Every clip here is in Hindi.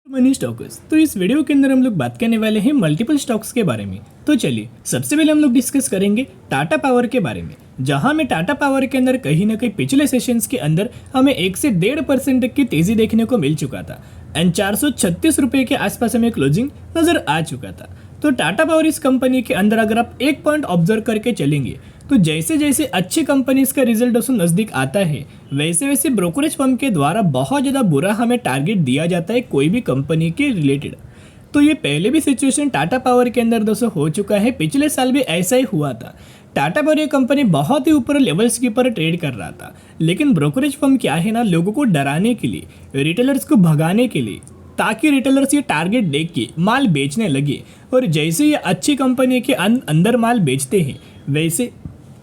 Money stocks. तो इस वीडियो के अंदर हम लोग बात करने वाले हैं मल्टीपल स्टॉक्स के बारे में। तो चलिए सबसे पहले हम लोग डिस्कस करेंगे टाटा पावर के बारे में, जहां में टाटा पावर के अंदर कहीं ना कहीं पिछले सेशंस के अंदर हमें 1 से 1.5% तक की तेजी देखने को मिल चुका था एंड 436 रुपये के आसपास हमें क्लोजिंग नजर आ चुका था। तो टाटा पावर इस कंपनी के अंदर अगर आप एक पॉइंट ऑब्जर्व करके चलेंगे तो जैसे जैसे अच्छी कंपनीज का रिजल्ट उसमें नज़दीक आता है वैसे वैसे ब्रोकरेज फर्म के द्वारा बहुत ज़्यादा बुरा हमें टारगेट दिया जाता है कोई भी कंपनी के रिलेटेड। तो ये पहले भी सिचुएशन टाटा पावर के अंदर दोस्तों हो चुका है, पिछले साल भी ऐसा ही हुआ था। टाटा पावर ये कंपनी बहुत ही ऊपर लेवल्स के ऊपर ट्रेड कर रहा था, लेकिन ब्रोकरेज फर्म क्या है ना, लोगों को डराने के लिए, रिटेलर्स को भगाने के लिए, ताकि रिटेलर्स ये टारगेट देख के माल बेचने लगे। और जैसे ये अच्छी कंपनी के अंदर माल बेचते हैं वैसे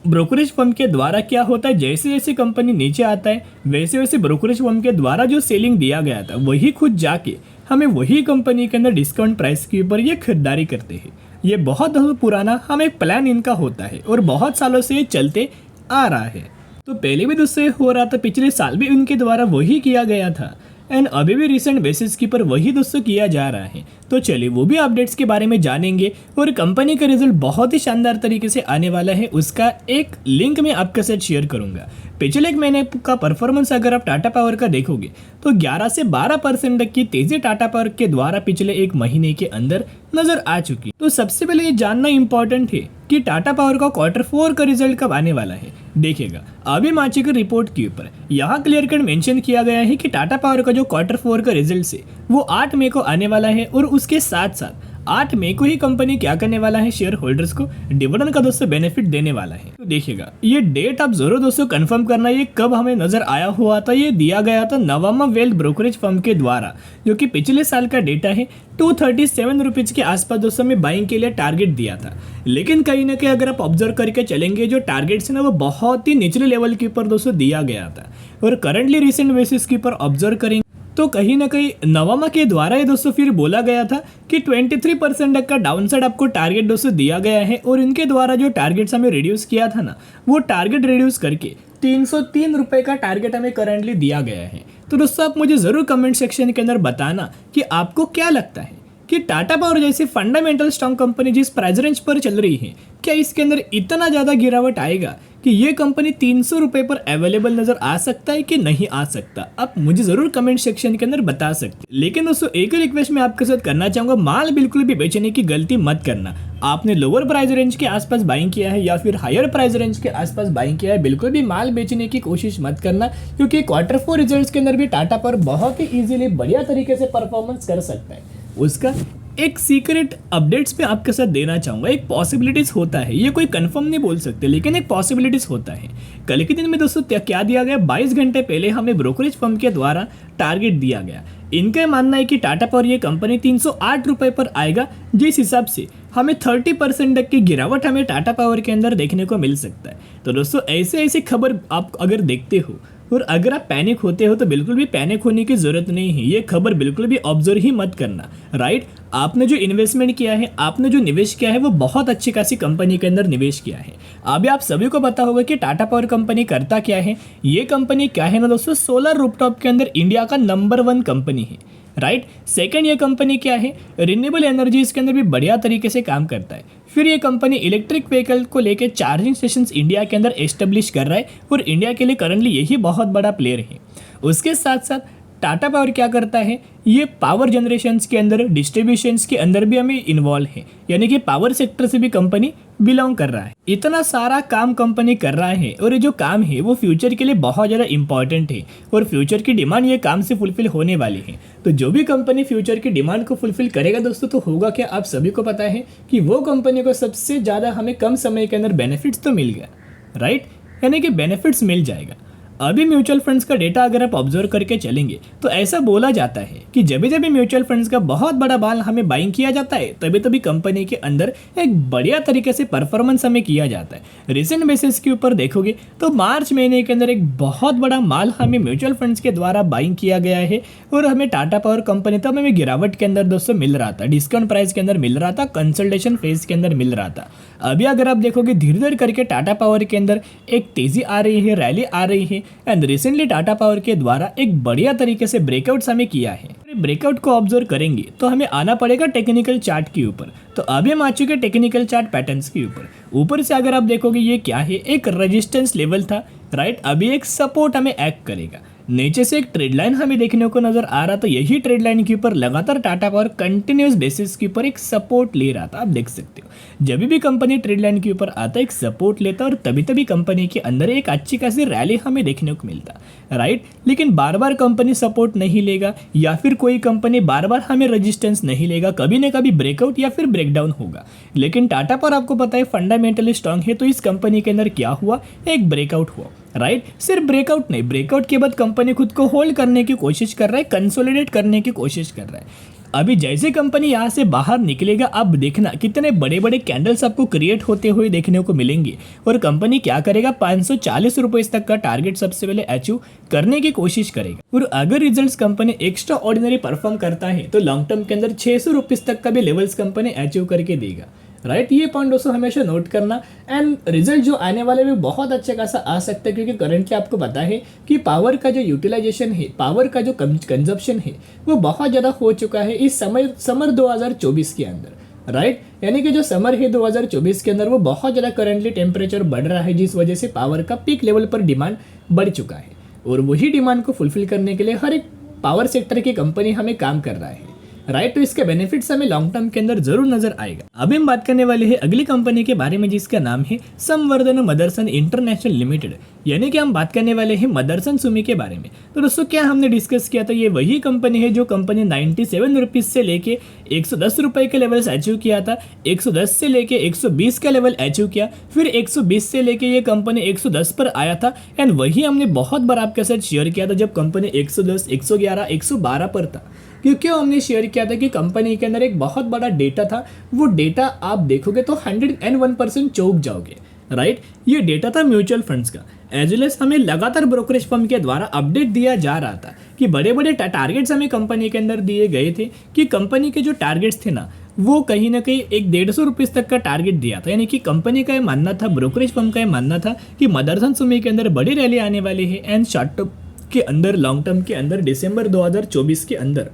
ब्रोकरेज फर्म के द्वारा क्या होता है, जैसे जैसे कंपनी नीचे आता है वैसे वैसे ब्रोकरेज फर्म के द्वारा जो सेलिंग दिया गया था वही खुद जाके हमें वही कंपनी के अंदर डिस्काउंट प्राइस के ऊपर ये खरीदारी करते हैं। ये बहुत पुराना हमें प्लान इनका होता है और बहुत सालों से ये चलते आ रहा है। तो पहले भी दोस्तों ये हो रहा था, पिछले साल भी इनके द्वारा वही किया गया था एंड अभी भी रिसेंट बेसिस के पर वही दोस्तों किया जा रहा है। तो चलिए वो भी अपडेट्स के बारे में जानेंगे और कंपनी का रिजल्ट बहुत ही शानदार तरीके से आने वाला है, उसका एक लिंक मैं आपके साथ शेयर करूंगा। पिछले एक महीने का परफॉर्मेंस अगर आप टाटा पावर का देखोगे तो 11 से 12% तक की तेजी टाटा पावर के द्वारा पिछले एक महीने के अंदर नजर आ चुकी। तो सबसे पहले ये जानना इंपॉर्टेंट है कि टाटा पावर का Q4 का रिजल्ट कब आने वाला है। देखिएगा अभी माची की रिपोर्ट के ऊपर यहाँ क्लियर कट मेंशन किया गया है कि टाटा पावर का जो Q4 का रिजल्ट है वो 8 मई को आने वाला है और उसके साथ साथ 8 मई को ही कंपनी क्या करने वाला है, शेयर होल्डर्स को डिविडेंड का दोस्तों बेनिफिट देने वाला है। तो देखिएगा ये डेट आप जरूर दोस्तों कंफर्म करना, ये कब हमें नजर आया हुआ था, ये दिया गया था नवमा वेल्थ ब्रोकरेज फर्म के द्वारा, जो कि पिछले साल का डेटा है। 237 रुपीज के आसपास दोस्तों में बाइंग के लिए टारगेट दिया था, लेकिन कहीं ना कहीं अगर आप ऑब्जर्व करके चलेंगे जो टारगेट्स है ना वो बहुत ही निचले लेवल के ऊपर दोस्तों दिया गया था। और करंटली रिसेंट बेसिस के ऊपर ऑब्जर्व करेंगे तो कहीं ना कहीं नवमा के द्वारा ये दोस्तों फिर बोला गया था कि 23% तक का डाउनसाइड आपको टारगेट दोस्तों दिया गया है और इनके द्वारा जो टारगेट्स हमें रिड्यूस किया था ना वो टारगेट रिड्यूस करके 303 रुपये का टारगेट हमें करंटली दिया गया है। तो दोस्तों आप मुझे ज़रूर कमेंट सेक्शन के अंदर बताना कि आपको क्या लगता है कि टाटा पावर जैसी फंडामेंटल स्ट्रॉन्ग कंपनी जिस प्राइस रेंज पर चल रही है, क्या इसके अंदर इतना ज़्यादा गिरावट आएगा कि ये कंपनी 300 रुपये पर अवेलेबल नजर आ सकता है कि नहीं आ सकता? आप मुझे ज़रूर कमेंट सेक्शन के अंदर बता सकते हैं। लेकिन दोस्तों एक ही रिक्वेस्ट मैं आपके साथ करना चाहूँगा, माल बिल्कुल भी बेचने की गलती मत करना। आपने लोअर प्राइस रेंज के आसपास बाइंग किया है या फिर हायर प्राइस रेंज के आसपास बाइंग किया है, बिल्कुल भी माल बेचने की कोशिश मत करना, क्योंकि Q4 रिजल्ट्स के अंदर भी टाटा पावर बहुत ही ईजिली बढ़िया तरीके से परफॉर्मेंस कर सकता है। उसका एक सीक्रेट अपडेट्स में आपके साथ देना चाहूँगा, एक पॉसिबिलिटीज़ होता है, ये कोई कंफर्म नहीं बोल सकते लेकिन एक पॉसिबिलिटीज़ होता है। कल के दिन में दोस्तों क्या दिया गया, 22 घंटे पहले हमें ब्रोकरेज फर्म के द्वारा टारगेट दिया गया। इनका मानना है कि टाटा पावर ये कंपनी 308 रुपये पर आएगा, जिस हिसाब से हमें 30% तक की गिरावट हमें टाटा पावर के अंदर देखने को मिल सकता है। तो दोस्तों ऐसे ऐसी खबर आप अगर देखते हो और अगर आप पैनिक होते हो तो बिल्कुल भी पैनिक होने की ज़रूरत नहीं है, ये खबर बिल्कुल भी ऑब्जर्व ही मत करना, राइट। आपने जो इन्वेस्टमेंट किया है, आपने जो निवेश किया है वो बहुत अच्छी खासी कंपनी के अंदर निवेश किया है। अभी आप सभी को पता होगा कि टाटा पावर कंपनी करता क्या है। ये कंपनी क्या है ना दोस्तों, सोलर रूफटॉप के अंदर इंडिया का नंबर 1 कंपनी है, राइट। सेकंड ये कंपनी क्या है, रिन्यूएबल एनर्जीज के अंदर भी बढ़िया तरीके से काम करता है। फिर ये कंपनी इलेक्ट्रिक व्हीकल को लेकर चार्जिंग स्टेशंस इंडिया के अंदर एस्टेब्लिश कर रहा है और इंडिया के लिए करंटली यही बहुत बड़ा प्लेयर है। उसके साथ साथ टाटा पावर क्या करता है, ये पावर जनरेशंस के अंदर, डिस्ट्रीब्यूशंस के अंदर भी हमें इन्वॉल्व है, यानी कि पावर सेक्टर से भी कंपनी बिलोंग कर रहा है। इतना सारा काम कंपनी कर रहा है और ये जो काम है वो फ्यूचर के लिए बहुत ज़्यादा इंपॉर्टेंट है और फ्यूचर की डिमांड ये काम से फुलफिल होने वाली है। तो जो भी कंपनी फ्यूचर की डिमांड को फुलफिल करेगा दोस्तों तो होगा क्या, आप सभी को पता है कि वो कंपनी को सबसे ज़्यादा हमें कम समय के अंदर बेनिफिट्स तो मिल गया, राइट, यानी कि बेनिफिट्स मिल जाएगा। अभी म्यूचुअल फंड्स का डेटा अगर आप ऑब्जर्व करके चलेंगे तो ऐसा बोला जाता है कि जब भी म्यूचुअल फंड्स का बहुत बड़ा बाल हमें बाइंग किया जाता है तभी तभी कंपनी के अंदर एक बढ़िया तरीके से परफॉर्मेंस हमें किया जाता है। रिसेंट बेसिस के ऊपर देखोगे तो मार्च महीने के अंदर एक बहुत बड़ा माल हमें म्यूचुअल फंड्स के द्वारा बाइंग किया गया है और हमें टाटा पावर कंपनी तब हमें गिरावट के अंदर दोस्तों मिल रहा था, डिस्काउंट प्राइस के अंदर मिल रहा था, कंसल्टेशन फेज के अंदर मिल रहा था। अभी अगर आप देखोगे धीरे धीरे करके टाटा पावर के अंदर एक तेजी आ रही है, रैली आ रही है एंड रिसेंटली टाटा पावर के द्वारा एक बढ़िया तरीके से ब्रेकआउट्स हमें किया है। ब्रेकआउट को ऑब्जर्व करेंगे तो हमें आना पड़ेगा टेक्निकल चार्ट के ऊपर। तो अभी हम आ चुके हैं टेक्निकल चार्ट पैटर्न्स के ऊपर। ऊपर से अगर आप देखोगे ये क्या है, एक रेजिस्टेंस लेवल था, राइट। अभी एक सपोर्ट हमें एक्ट करेगा। नीचे से एक ट्रेड लाइन हमें देखने को नजर आ रहा था। यही ट्रेड लाइन के ऊपर लगातार टाटा पावर कंटिन्यूस बेसिस के ऊपर एक सपोर्ट ले रहा था। आप देख सकते हो जब भी कंपनी ट्रेड लाइन के ऊपर आता है एक सपोर्ट लेता और तभी तभी कंपनी के अंदर एक अच्छी खासी रैली हमें देखने को मिलता, राइट। लेकिन बार बार कंपनी सपोर्ट नहीं लेगा या फिर कोई कंपनी बार बार हमें रेजिस्टेंस नहीं लेगा, कभी ना कभी ब्रेकआउट या फिर ब्रेकडाउन होगा। लेकिन टाटा पावर आपको पता है फंडामेंटली स्ट्रांग है, तो इस कंपनी के अंदर क्या हुआ, एक ब्रेकआउट हुआ, राइट। सिर्फ ब्रेकआउट नहीं, ब्रेकआउट के बाद कंपनी खुद को होल्ड करने की कोशिश कर रहा है, कंसोलिडेट करने की कोशिश कर रहा है। अभी जैसे कंपनी यहाँ से बाहर निकलेगा, अब देखना कितने बड़े बड़े कैंडल्स आपको क्रिएट होते हुए देखने को मिलेंगे और कंपनी क्या करेगा, 540 रुपये तक का टारगेट सबसे पहले अचीव करने की कोशिश करेगा। और अगर results company extra ordinary perform करता है तो लॉन्ग टर्म के अंदर 600 रुपीज़ तक का भी लेवल्स कंपनी अचीव करके देगा, राइट। ये पॉइंट दोस्तों हमेशा नोट करना। एंड रिजल्ट जो आने वाले भी बहुत अच्छा खासा आ सकता है, क्योंकि करंटली आपको पता है कि पावर का जो यूटिलाइजेशन है, पावर का जो कंजप्शन है वो बहुत ज़्यादा हो चुका है इस समर 2024 के अंदर, राइट। यानी कि जो समर है 2024 के अंदर वो बहुत ज़्यादा करंटली टेम्परेचर बढ़ रहा है, जिस वजह से पावर का पीक लेवल पर डिमांड बढ़ चुका है और वही डिमांड को फुलफिल करने के लिए हर एक पावर सेक्टर की कंपनी हमें काम कर रहा है, राइट। तो इसके बेनिफिट्स हमें लॉन्ग टर्म के अंदर जरूर नजर आएगा। अभी हम बात करने वाले हैं अगली कंपनी के बारे में, जिसका नाम है संवर्धन मदरसन इंटरनेशनल लिमिटेड। यानी कि हम बात करने वाले हैं मदरसन सुमी के बारे में। तो दोस्तों क्या हमने डिस्कस किया था, ये वही कंपनी है जो कंपनी 97 रुपीज़ से लेके 110 रुपये के लेवल अचीव किया था, 110 से लेके 120 का लेवल अचीव किया, फिर 120 से लेके ये कंपनी 110 पर आया था। एंड वही हमने बहुत बार आपके साथ शेयर किया था जब कंपनी 110, 111, 112 पर था। क्योंकि हमने शेयर किया था कि कंपनी के अंदर एक बहुत बड़ा डेटा था, वो डेटा आप देखोगे तो 101% चौंक जाओगे, राइट। ये डेटा था म्यूचुअल फंड्स का, एज वेल एज हमें लगातार ब्रोकरेज फर्म के द्वारा अपडेट दिया जा रहा था कि बड़े बड़े टारगेट्स हमें कंपनी के अंदर दिए गए थे कि कंपनी के जो टारगेट्स थे ना वो कहीं ना कहीं 150 रुपीज़ तक का टारगेट दिया था। यानी कि कंपनी का ये मानना था, ब्रोकरेज फर्म का ये मानना था कि मदरसन सुमी के अंदर बड़ी रैली आने वाली है एंड शॉर्ट टर्म के अंदर, लॉन्ग टर्म के अंदर दिसंबर 2024 के अंदर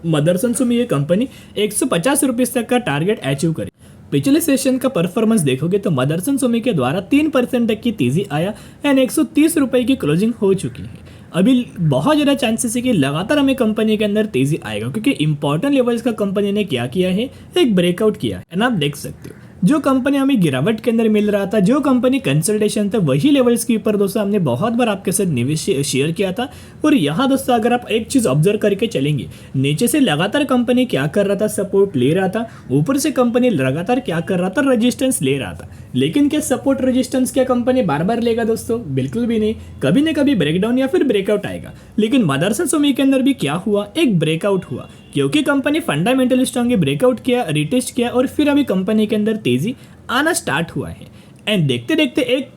मदरसन सुमी ये कंपनी 150 रुपीज़ तक का टारगेट अचीव करे। पिछले सेशन का परफॉर्मेंस देखोगे तो मदरसन सुमी के द्वारा 3% तक की तेजी आया एंड 130 रुपये की क्लोजिंग हो चुकी है। अभी बहुत ज़्यादा चांसेस है कि लगातार हमें कंपनी के अंदर तेजी आएगा, क्योंकि इंपॉर्टेंट लेवल्स का कंपनी ने क्या किया है, एक ब्रेकआउट किया है। एंड आप देख सकते हो जो कंपनी हमें गिरावट के अंदर मिल रहा था, जो कंपनी कंसल्टेशन था, वही लेवल्स के ऊपर दोस्तों हमने बहुत बार आपके साथ निवेश शेयर किया था। और यहाँ दोस्तों अगर आप एक चीज़ ऑब्जर्व करके चलेंगे, नीचे से लगातार कंपनी क्या कर रहा था, सपोर्ट ले रहा था, ऊपर से कंपनी लगातार क्या कर रहा था, रेजिस्टेंस ले रहा था। लेकिन क्या सपोर्ट रेजिस्टेंस क्या कंपनी बार बार लेगा दोस्तों? बिल्कुल भी नहीं, कभी ना कभी ब्रेकडाउन या फिर ब्रेकआउट आएगा। लेकिन मदरसन सुमी के अंदर भी क्या हुआ, एक ब्रेकआउट हुआ, क्योंकि कंपनी फंडामेंटली स्ट्रांग ब्रेकआउट किया, रिटेस्ट किया और फिर अभी कंपनी के अंदर तेजी आना स्टार्ट हुआ है। एंड देखते देखते एक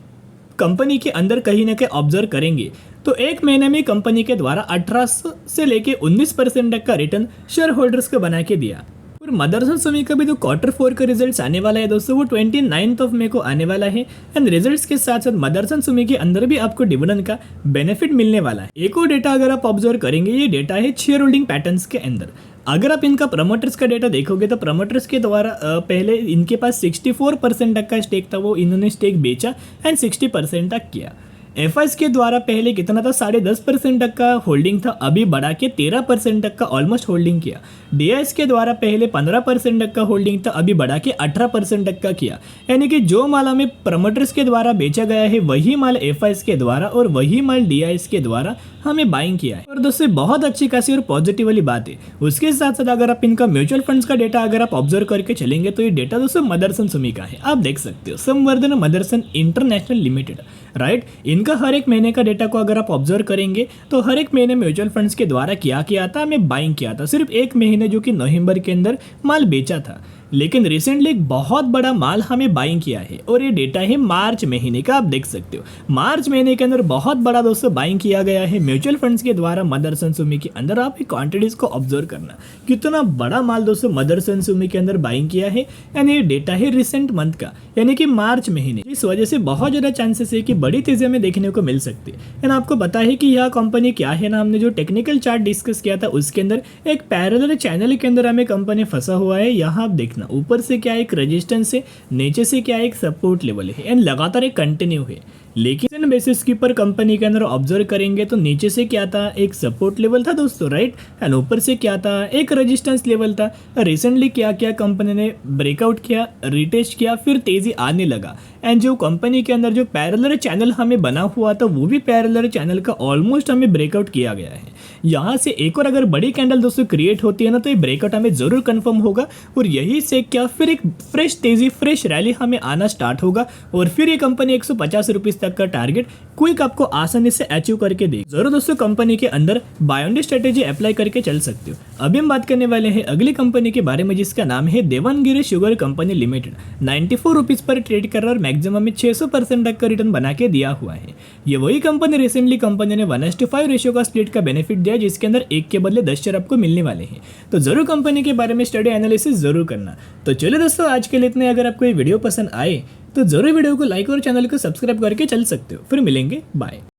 कंपनी के अंदर कहीं ना कहीं ऑब्जर्व करेंगे तो एक महीने में कंपनी के द्वारा 18 से लेके 19% तक का रिटर्न शेयर होल्डर्स को बना के दिया। और मदरसन सुमी का भी जो Q4 का रिजल्ट्स आने वाला है दोस्तों, वो 29 मई को आने वाला है। एंड रिजल्ट्स के साथ साथ मदरसन सुमी के अंदर भी आपको डिविडेंड का बेनिफिट मिलने वाला है। एक और डेटा अगर आप ऑब्जर्व करेंगे, ये डेटा है शेयर होल्डिंग पैटर्न्स के अंदर। अगर आप इनका प्रमोटर्स का डेटा देखोगे तो प्रमोटर्स के द्वारा पहले इनके पास 64% तक का स्टेक था, वो इन्होंने स्टेक बेचा एंड 60% तक किया। एफआईएस के द्वारा पहले कितना था, 10.5% तक का होल्डिंग था, अभी बढ़ा के 13% तक का ऑलमोस्ट होल्डिंग किया। डीआईएस के द्वारा पहले 15% तक का होल्डिंग था, अभी बढ़ा के 18% तक का किया। यानी कि जो माल हमें प्रमोटर्स के द्वारा बेचा गया है वही माल एफआईएस के द्वारा और वही माल डीआईएस के द्वारा हमें बाइंग किया है। और दोस्तों बहुत अच्छी खासी और पॉजिटिव वाली बात है। उसके साथ साथ अगर आप इनका म्यूचुअल फंड्स का डेटा अगर आप ऑब्जर्व करके चलेंगे तो ये डेटा दोस्तों मदरसन सुमी का है। आप देख सकते हो संवर्धन मदरसन इंटरनेशनल लिमिटेड, राइट। इनका हर एक महीने का डेटा को अगर आप ऑब्जर्व करेंगे तो हर एक महीने म्यूचुअल फंड्स के द्वारा क्या किया था, हमें बाइंग किया था। सिर्फ एक महीने जो कि नवंबर के अंदर माल बेचा था। लेकिन रिसेंटली एक बहुत बड़ा माल हमें बाइंग किया है और ये डेटा है मार्च महीने का। आप देख सकते हो मार्च महीने के अंदर बहुत बड़ा दोस्तों बाइंग किया गया है म्यूचुअल फंड्स के द्वारा मदरसन सुमी के अंदर। आप क्वांटिटीज को ऑब्जर्व करना कितना बड़ा माल दोस्तों मदरसन सुमी के अंदर बाइंग किया है। यानी ये डेटा है रिसेंट मंथ का, यानी कि मार्च महीने। इस वजह से बहुत ज़्यादा चांसेस है कि बड़ी तेजी हमें देखने को मिल सकती है। एंड आपको पता है कि यह कंपनी क्या है ना, हमने जो टेक्निकल चार्ट डिस्कस किया था उसके अंदर एक पैरेलल चैनल के अंदर हमें कंपनी फंसा हुआ है। यहाँ आप देखना ऊपर से क्या एक रेजिस्टेंस है, नीचे से क्या एक सपोर्ट लेवल है एंड लगातार एक कंटिन्यू है। लेकिन बेसिस के ऊपर कंपनी के अंदर ऑब्जर्व करेंगे तो नीचे से क्या था एक सपोर्ट लेवल था दोस्तों, राइट, एंड ऊपर से क्या था एक रेजिस्टेंस लेवल था। रिसेंटली क्या किया कंपनी ने ब्रेकआउट किया, रिटेस्ट किया, फिर तेजी आने लगा। एंड जो कंपनी के अंदर जो पैरेलल चैनल हमें बना हुआ था वो भी पैरेलल चैनल का ऑलमोस्ट हमें ब्रेकआउट किया गया है। यहाँ से एक और अगर बड़ी कैंडल दोस्तों क्रिएट होती है ना तो ये ब्रेकआउट हमें जरूर कंफर्म होगा और यही से क्या फिर एक फ्रेश तेजी फ्रेश रैली हमें आना स्टार्ट होगा और फिर ये कंपनी 150 रुपीज तक का टारगेट क्विक आपको आसानी से अचीव करके दे। जरूर दोस्तों कंपनी के अंदर buy on dip strategy apply करके चल सकते हो। अभी हम बात करने वाले हैं अगली कंपनी के बारे में जिसका नाम है Davangere sugar company limited. 94 rupees पर ट्रेड कर रहा और मैक्सिमम में 600% तक का रिटर्न बना के दिया हुआ है। ये वही कंपनी रिसेंटली कंपनी ने 1:5 रेशियो का स्प्लिट का बेनिफिट दिया जिसके अंदर एक के बदले 10 शेयर आपको मिलने वाले हैं। तो जरूर कंपनी के बारे में स्टडी एनालिसिस जरूर करना। तो चलिए दोस्तों आज के लिए इतने। अगर आपको ये वीडियो पसंद आए तो जरूर वीडियो को लाइक और चैनल को सब्सक्राइब करके चल सकते हो। फिर मिलेंगे, बाय।